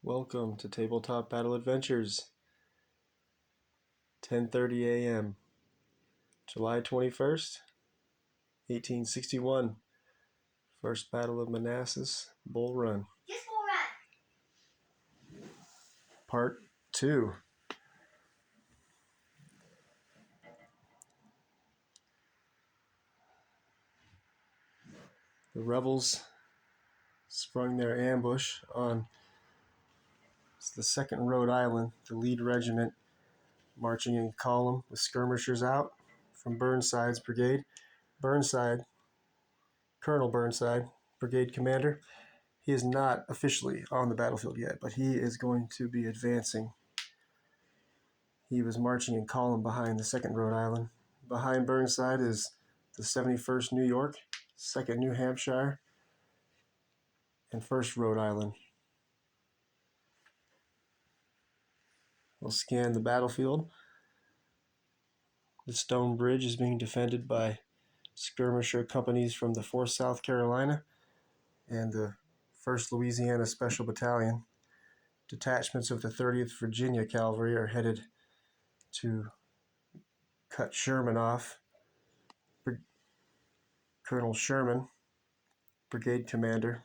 Welcome to Tabletop Battle Adventures. 10:30 a.m. July 21st, 1861. First Battle of Manassas, Bull Run. Yes, Bull Run. Part 2. The rebels sprung their ambush on the 2nd Rhode Island, the lead regiment marching in column with skirmishers out from Burnside's brigade. Burnside, Colonel Burnside, brigade commander, he is not officially on the battlefield yet, but he is going to be advancing. He was marching in column behind the 2nd Rhode Island. Behind Burnside is the 71st New York, 2nd New Hampshire, and 1st Rhode Island. We'll scan the battlefield. The stone bridge is being defended by skirmisher companies from the 4th South Carolina and the 1st Louisiana Special Battalion. Detachments of the 30th Virginia Cavalry are headed to cut Sherman off. Colonel Sherman, brigade commander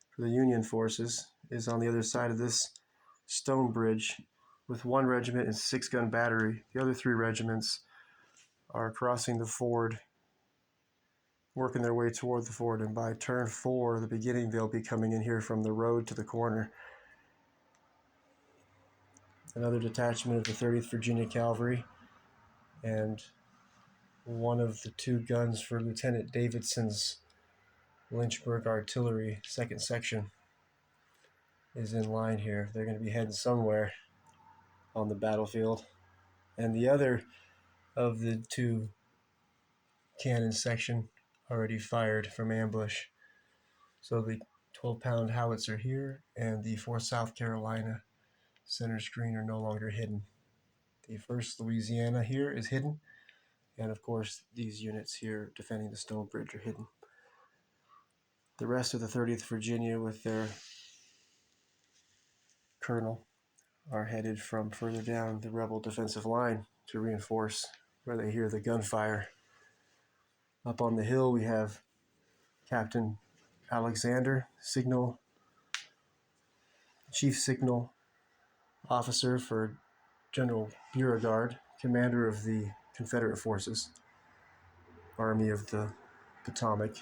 for the Union forces, is on the other side of this stone bridge with 1 regiment and 6-gun battery. The other 3 regiments are crossing the ford, working their way toward the ford, and by turn 4, the beginning, they'll be coming in here from the road to the corner. Another detachment of the 30th Virginia Cavalry and one of the 2 guns for Lieutenant Davidson's Lynchburg Artillery 2nd Section is in line here. They're going to be heading somewhere on the battlefield. And the other of the 2 cannon section already fired from ambush. So the 12-pound howitzer here and the 4th South Carolina center screen are no longer hidden. The 1st Louisiana here is hidden, and of course these units here defending the stone bridge are hidden. The rest of the 30th Virginia with their colonel are headed from further down the rebel defensive line to reinforce where they hear the gunfire. Up on the hill we have Captain Alexander, Chief Signal Officer for General Beauregard, commander of the Confederate Forces, Army of the Potomac.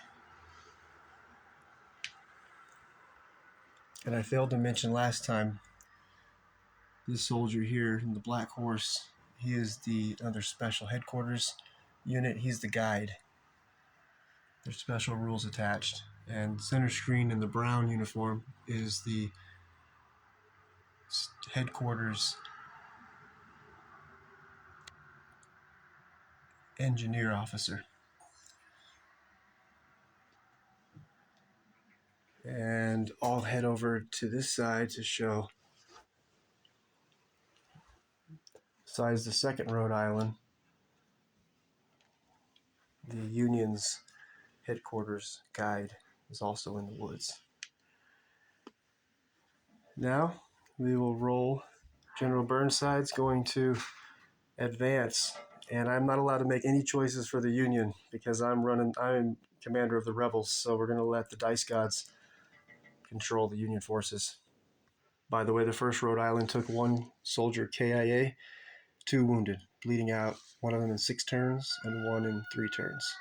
And I failed to mention last time, this soldier here in the black horse, he is the other special headquarters unit. He's the guide. There's special rules attached. And center screen in the brown uniform is the headquarters engineer officer. And I'll head over to this side to show, besides the 2nd Rhode Island, the Union's headquarters guide is also in the woods. Now we will roll. General Burnside's going to advance, and I'm not allowed to make any choices for the Union because I'm commander of the rebels, so we're going to let the dice gods control the Union forces. By the way, the 1st Rhode Island took 1 soldier KIA, 2 wounded, bleeding out, 1 of them in 6 turns and 1 in 3 turns.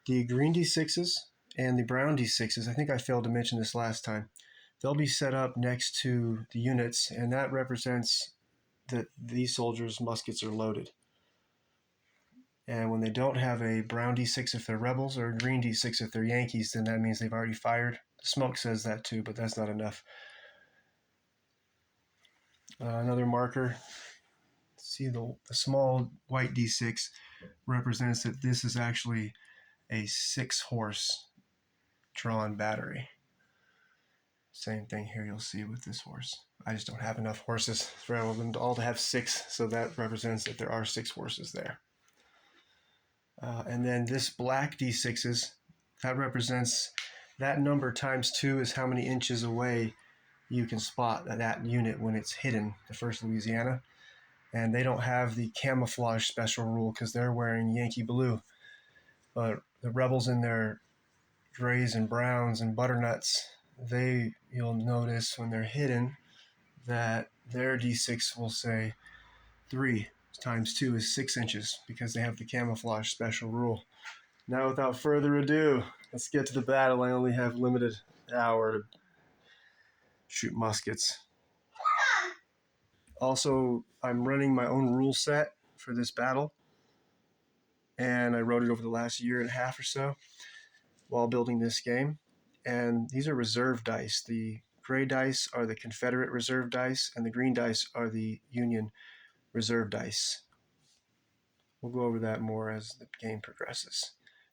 The green D6s and the brown D6s, I think I failed to mention this last time, they'll be set up next to the units, and that represents that these soldiers' muskets are loaded. And when they don't have a brown D6 if they're rebels or a green D6 if they're Yankees, then that means they've already fired. The smoke says that too, but that's not enough. Another marker. See, the small white D6 represents that this is actually a 6-horse drawn battery. Same thing here you'll see with this horse. I just don't have enough horses for them all to have 6, so that represents that there are 6 horses there. And then this black D6s, that represents, that number times 2 is how many inches away you can spot that unit when it's hidden, the 1st Louisiana. And they don't have the camouflage special rule because they're wearing Yankee blue. But the rebels in their grays and browns and butternuts, you'll notice when they're hidden that their D6 will say 3 times 2 is 6 inches because they have the camouflage special rule. Now, without further ado, let's get to the battle. I only have limited hour to shoot muskets. Also, I'm running my own rule set for this battle, and I wrote it over the last year and a half or so while building this game. And these are reserve dice. The gray dice are the Confederate reserve dice, and the green dice are the Union reserve dice. We'll go over that more as the game progresses.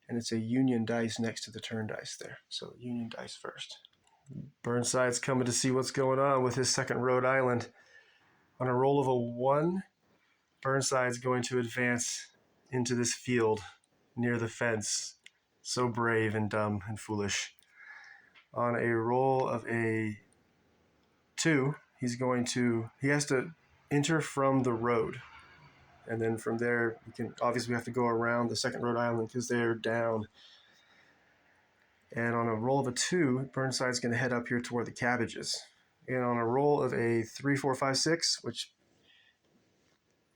And it's a Union dice next to the turn dice there. So Union dice first. Burnside's coming to see what's going on with his 2nd Rhode Island. On a roll of a 1, Burnside's going to advance into this field near the fence. So brave and dumb and foolish. On a roll of a 2, he has to enter from the road. And then from there, we have to go around the 2nd Rhode Island because they're down. And on a roll of a 2, Burnside's going to head up here toward the cabbages. And on a roll of a 3, 4, 5, 6, which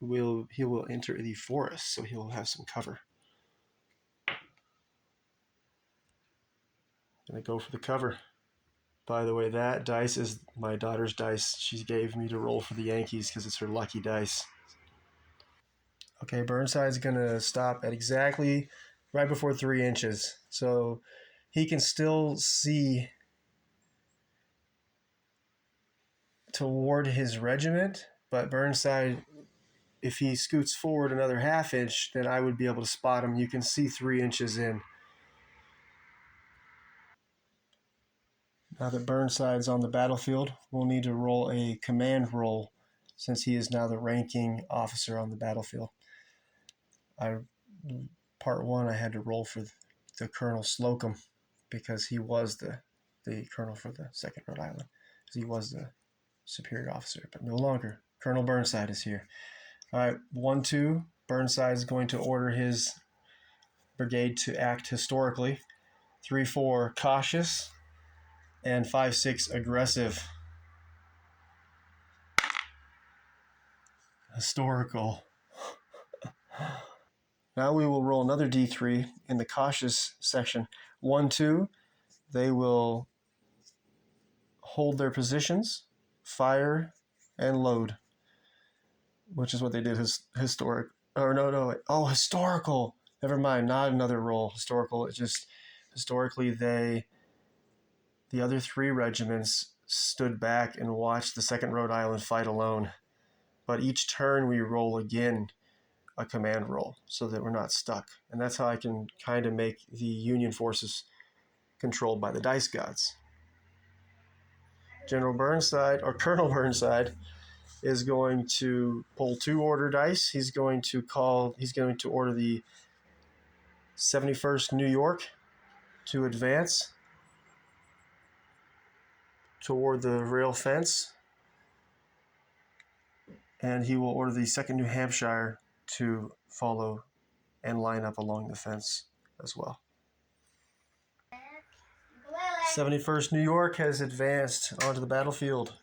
he will enter the forest, so he'll have some cover. Gonna go for the cover. By the way, that dice is my daughter's dice. She gave me to roll for the Yankees because it's her lucky dice. Okay, Burnside's gonna stop at exactly right before 3 inches. So he can still see toward his regiment, but Burnside, if he scoots forward another ½ inch, then I would be able to spot him. You can see 3 inches in. Now that Burnside's on the battlefield, we'll need to roll a command roll since he is now the ranking officer on the battlefield. Part 1, I had to roll for the Colonel Slocum because he was the colonel for the 2nd Rhode Island. He was the superior officer, but no longer. Colonel Burnside is here. All right, 1, 2. Burnside is going to order his brigade to act historically. 3, 4, cautious. And 5, 6, aggressive. Historical. Now we will roll another D3 in the cautious section. 1, 2, they will hold their positions, fire, and load, which is what they did historic. Or no. Oh, historical. Never mind, not another roll. Historical. It's just historically the other 3 regiments stood back and watched the 2nd Rhode Island fight alone. But each turn we roll again a command roll so that we're not stuck. And that's how I can kind of make the Union forces controlled by the dice gods. General Burnside, or Colonel Burnside, is going to pull 2 order dice. He's going to order the 71st New York to advance toward the rail fence. And he will order the 2nd New Hampshire to follow and line up along the fence as well. 71st New York has advanced onto the battlefield.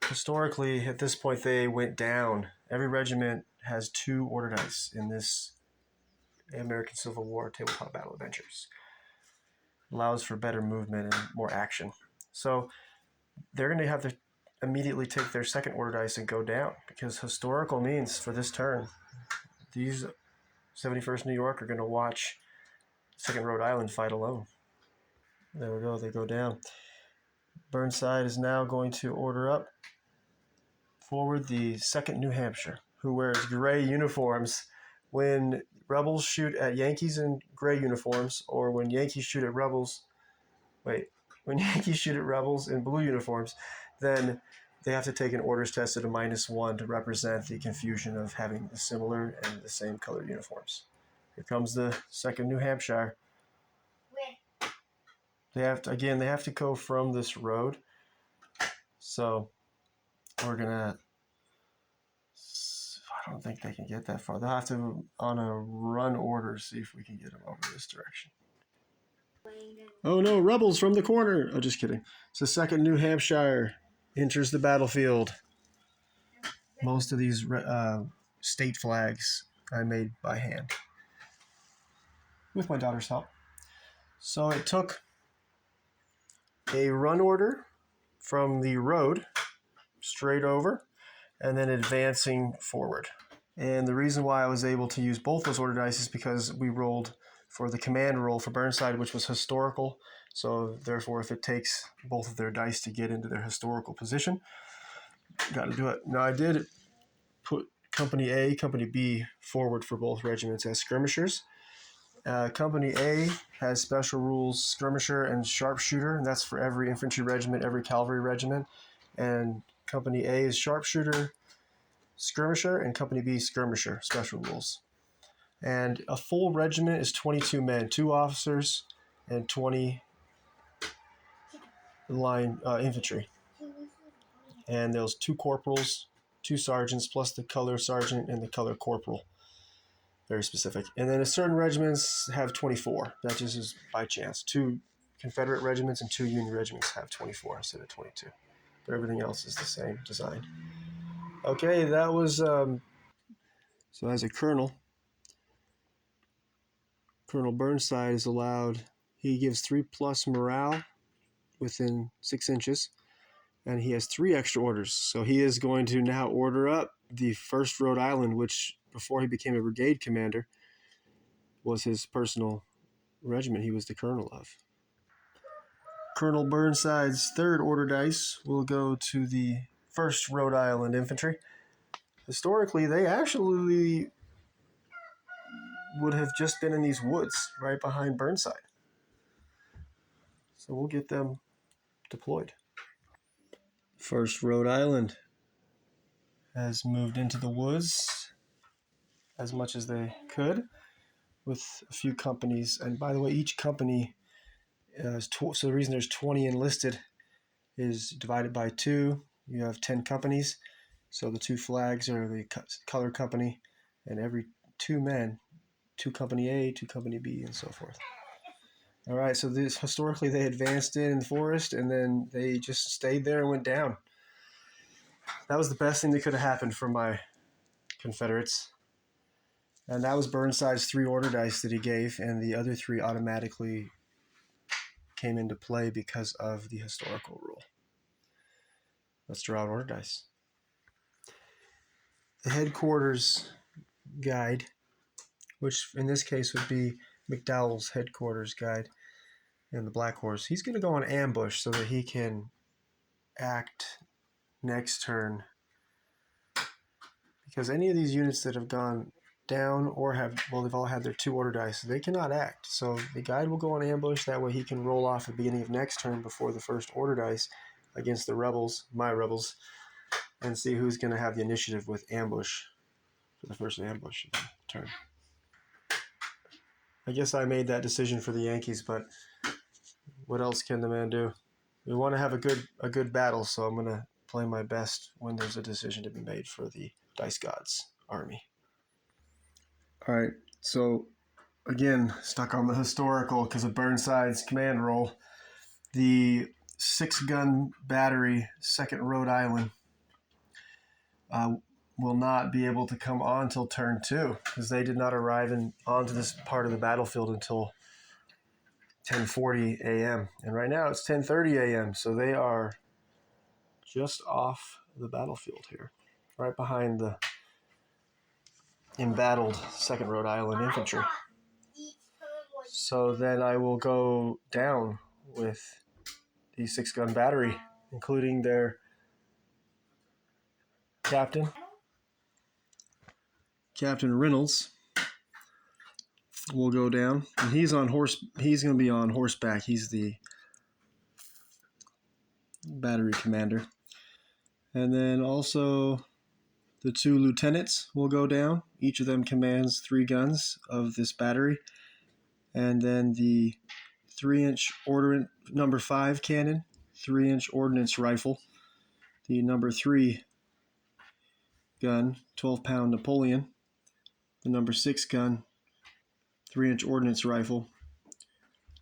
Historically, at this point, they went down. Every regiment has 2 order dice in this American Civil War tabletop battle adventures. Allows for better movement and more action. So they're going to have to immediately take their 2nd order dice and go down, because historical means for this turn, these 71st New York are going to watch 2nd Rhode Island fight alone. There we go, they go down. Burnside is now going to order up forward the 2nd New Hampshire, who wears gray uniforms. When rebels shoot at Yankees in gray uniforms, or when Yankees shoot at rebels in blue uniforms, then they have to take an orders test at a -1 to represent the confusion of having the similar and the same colored uniforms. Here comes the 2nd New Hampshire. They have to go from this road. So we're gonna. I don't think they can get that far. They'll have to, on a run order, see if we can get them over this direction. Oh no, rebels from the corner. Oh, just kidding. So 2nd New Hampshire enters the battlefield. Most of these state flags I made by hand with my daughter's help. So it took a run order from the road straight over and then advancing forward. And the reason why I was able to use both those order dice is because we rolled for the command roll for Burnside, which was historical. So therefore, if it takes both of their dice to get into their historical position, got to do it. Now I did put Company A, Company B forward for both regiments as skirmishers. Company A has special rules, skirmisher and sharpshooter, and that's for every infantry regiment, every cavalry regiment. And Company A is sharpshooter, skirmisher, and Company B skirmisher, special rules. And a full regiment is 22 men, 2 officers and 20 line infantry. And there's 2 corporals, 2 sergeants, plus the color sergeant and the color corporal. Very specific. And then certain regiments have 24. That just is by chance. 2 Confederate regiments and 2 Union regiments have 24 instead of 22. But everything else is the same design. Okay, that was... so as a colonel, Colonel Burnside is allowed... He gives 3+ morale within 6 inches. And he has 3 extra orders. So he is going to now order up the 1st Rhode Island, which before he became a brigade commander was his personal regiment he was the colonel of. Colonel Burnside's 3rd order dice will go to the 1st Rhode Island Infantry. Historically, they actually would have just been in these woods right behind Burnside. So we'll get them deployed. 1st Rhode Island has moved into the woods as much as they could with a few companies. And by the way, each company is so the reason there's 20 enlisted is divided by 2. You have 10 companies. So the 2 flags are the color company, and every 2 men, 2 Company A, 2 Company B, and so forth. All right, so this historically they advanced in the forest, and then they just stayed there and went down. That was the best thing that could have happened for my Confederates. And that was Burnside's 3 order dice that he gave, and the other 3 automatically came into play because of the historical rule. Let's draw out order dice. The headquarters guide, which in this case would be McDowell's headquarters guide and the Black Horse. He's going to go on ambush so that he can act next turn. Because any of these units that have gone down or they've all had their 2 order dice, they cannot act. So the guide will go on ambush. That way he can roll off at the beginning of next turn before the 1st order dice against the rebels, my rebels, and see who's going to have the initiative with ambush for the first ambush of the turn. I guess I made that decision for the Yankees, but what else can the man do? We want to have a good battle, so I'm going to play my best when there's a decision to be made for the Dice Gods army. All right, so again, stuck on the historical because of Burnside's command roll. The 6-gun battery, 2nd Rhode Island, will not be able to come on until turn 2 because they did not arrive onto this part of the battlefield until 10:40 a.m. And right now it's 10:30 a.m. So they are just off the battlefield here, right behind the embattled 2nd Rhode Island Infantry. So then I will go down with the 6-gun battery, including their captain, Captain Reynolds, will go down. And he's on horse. He's going to be on horseback. He's the battery commander. And then also the 2 lieutenants will go down. Each of them commands 3 guns of this battery. And then the 3-inch number 5 cannon, 3-inch ordnance rifle, the number 3 gun, 12-pound Napoleon, the number 6 gun, 3-inch ordnance rifle,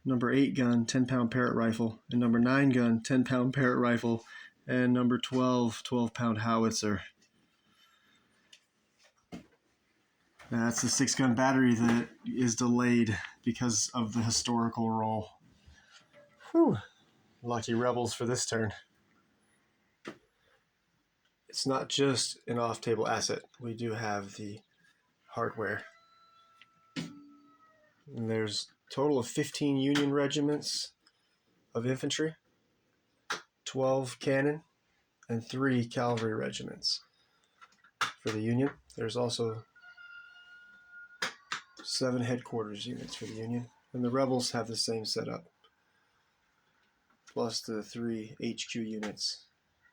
number 8 gun, 10-pound Parrott rifle, and number 9 gun, 10-pound Parrott rifle, and number 12, 12-pound howitzer. That's the 6-gun battery that is delayed because of the historical roll. Whew. Lucky rebels for this turn. It's not just an off-table asset. We do have the hardware. And there's a total of 15 Union regiments of infantry, 12 cannon, and 3 cavalry regiments for the Union. There's also 7 headquarters units for the Union. And the rebels have the same setup, plus the 3 HQ units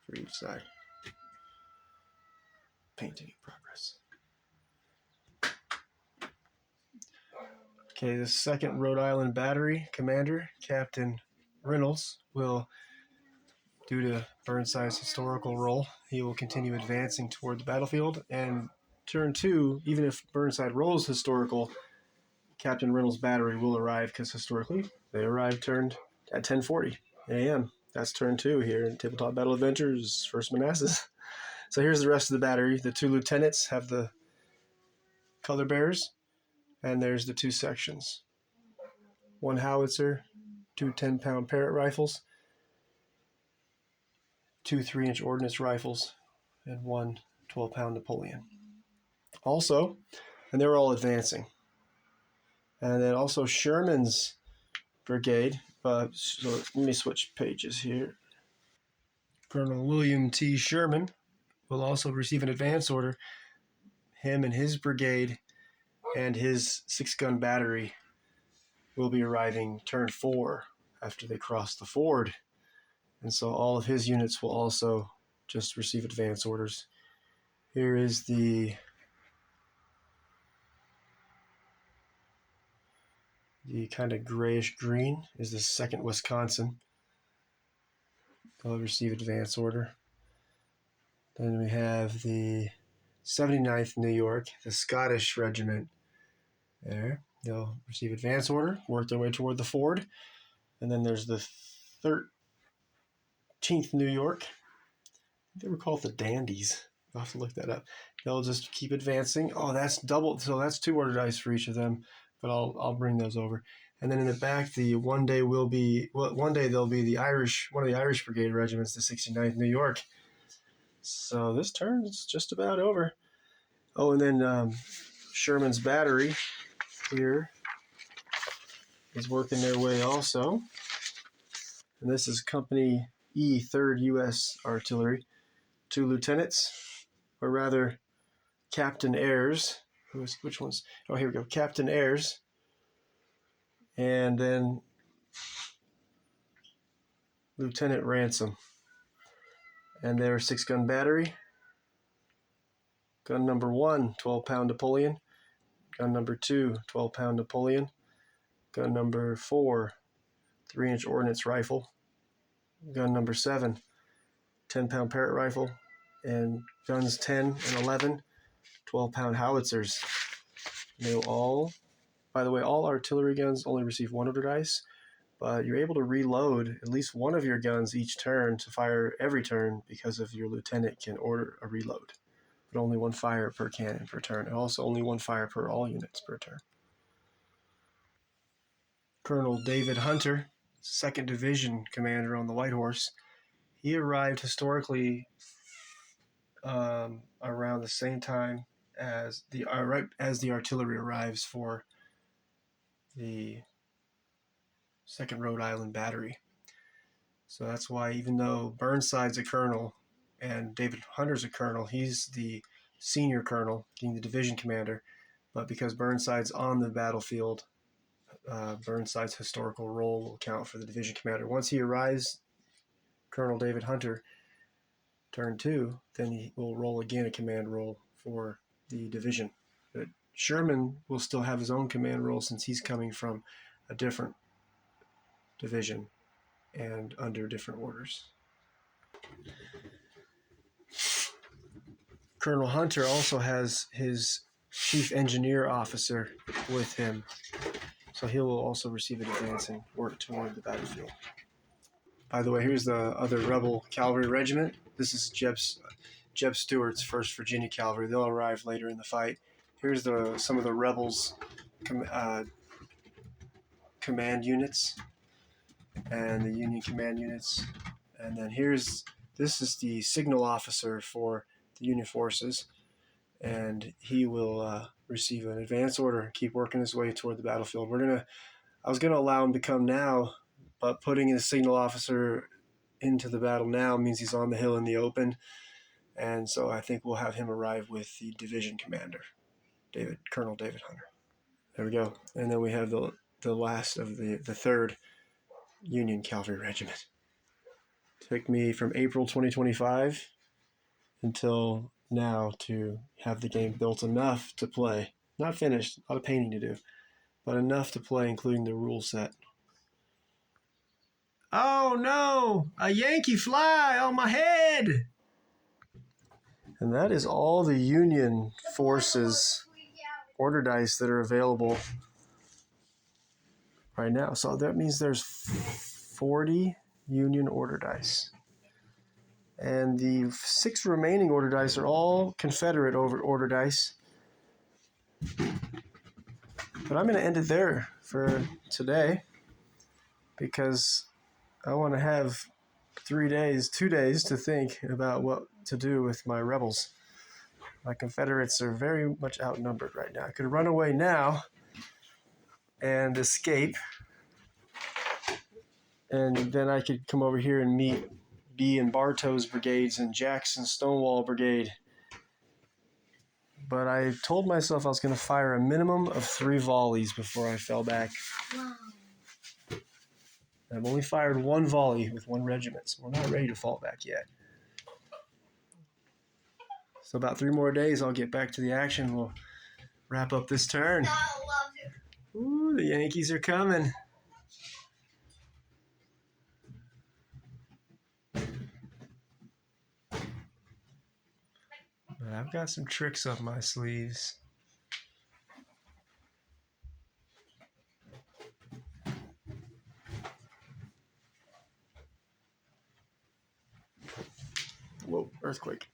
for each side. Painting in progress. Okay, the 2nd Rhode Island Battery commander, Captain Reynolds, will, due to Burnside's historical role, he will continue advancing toward the battlefield. And turn 2, even if Burnside rolls historical, Captain Reynolds' battery will arrive because historically they arrived turned at 10:40 a.m. That's turn 2 here in Tabletop Battle Adventures, First Manassas. So here's the rest of the battery. The 2 lieutenants have the color bearers, and there's the 2 sections. 1 howitzer, 2 10-pound Parrott rifles, 2 3-inch ordnance rifles, and 1 12-pound Napoleon. Also, and they're all advancing. And then also Sherman's brigade. So let me switch pages here. Colonel William T. Sherman will also receive an advance order. Him and his brigade and his 6-gun battery will be arriving turn 4 after they cross the ford. And so all of his units will also just receive advance orders. Here is the kind of grayish green is the 2nd Wisconsin. They'll receive advance order. Then we have the 79th New York, the Scottish regiment there. They'll receive advance order, work their way toward the ford. And then there's the 13th New York. They were called the Dandies. I'll have to look that up. They'll just keep advancing. Oh, that's double. So that's 2 order dice for each of them, but I'll bring those over. And then in the back, one day they'll be one of the Irish brigade regiments, the 69th New York. So this turn is just about over. Oh, and then Sherman's battery here is working their way also. And this is Company E, 3rd U.S. Artillery. 2 lieutenants, or rather Captain Ayres. Which one's? Oh, here we go. Captain Ayres. And then Lieutenant Ransom. And their 6-gun battery. Gun number 1, 12-pound Napoleon. Gun number 2, 12-pound Napoleon. Gun number 4, 3-inch ordnance rifle. Gun number 7, 10-pound Parrott rifle. And guns 10 and 11, 12-pound howitzers. They will all, by the way, all artillery guns only receive 1 order dice, but you're able to reload at least one of your guns each turn to fire every turn because of your lieutenant can order a reload. But only 1 fire per cannon per turn, and also only 1 fire per all units per turn. Colonel David Hunter, 2nd Division commander on the White Horse, he arrived historically around the same time as right as the artillery arrives for the 2nd Rhode Island Battery. So that's why, even though Burnside's a colonel and David Hunter's a colonel, he's the senior colonel, being the division commander. But because Burnside's on the battlefield, Burnside's historical role will count for the division commander. Once he arrives, Colonel David Hunter, turn 2, then he will roll again a command roll for the division. But Sherman will still have his own command roll since he's coming from a different division and under different orders. Colonel Hunter also has his chief engineer officer with him, so he will also receive an advancing work toward the battlefield. By the way, here's the other rebel cavalry regiment. This is Jeb Stewart's 1st Virginia Cavalry. They'll arrive later in the fight. Here's some of the rebels command units and the Union command units. And then this is the signal officer for the Union forces, and he will receive an advance order, keep working his way toward the battlefield. I was gonna allow him to come now, but putting the signal officer into the battle now means he's on the hill in the open, and so I think we'll have him arrive with the division commander, Colonel David Hunter. There we go. And then we have the last of the 3rd Union Cavalry Regiment. Took me from April 2025 until now to have the game built enough to play. Not finished, a lot of painting to do, but enough to play, including the rule set. Oh no! A Yankee fly on my head! And that is all the Union forces order dice that are available right now. So that means there's 40 Union order dice. And the 6 remaining order dice are all Confederate order dice. But I'm going to end it there for today because I want to have 2 days to think about what to do with my rebels. My Confederates are very much outnumbered right now. I could run away now and escape, and then I could come over here and meet B and Bartow's brigades and Jackson's Stonewall Brigade. But I told myself I was going to fire a minimum of 3 volleys before I fell back. Wow. I've only fired 1 volley with 1 regiment, so we're not ready to fall back yet. So about 3 more days, I'll get back to the action. We'll wrap up this turn. I love it. Ooh, the Yankees are coming. But I've got some tricks up my sleeves. Whoa, earthquake.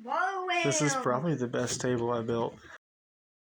Whoa, This is probably the best table I built.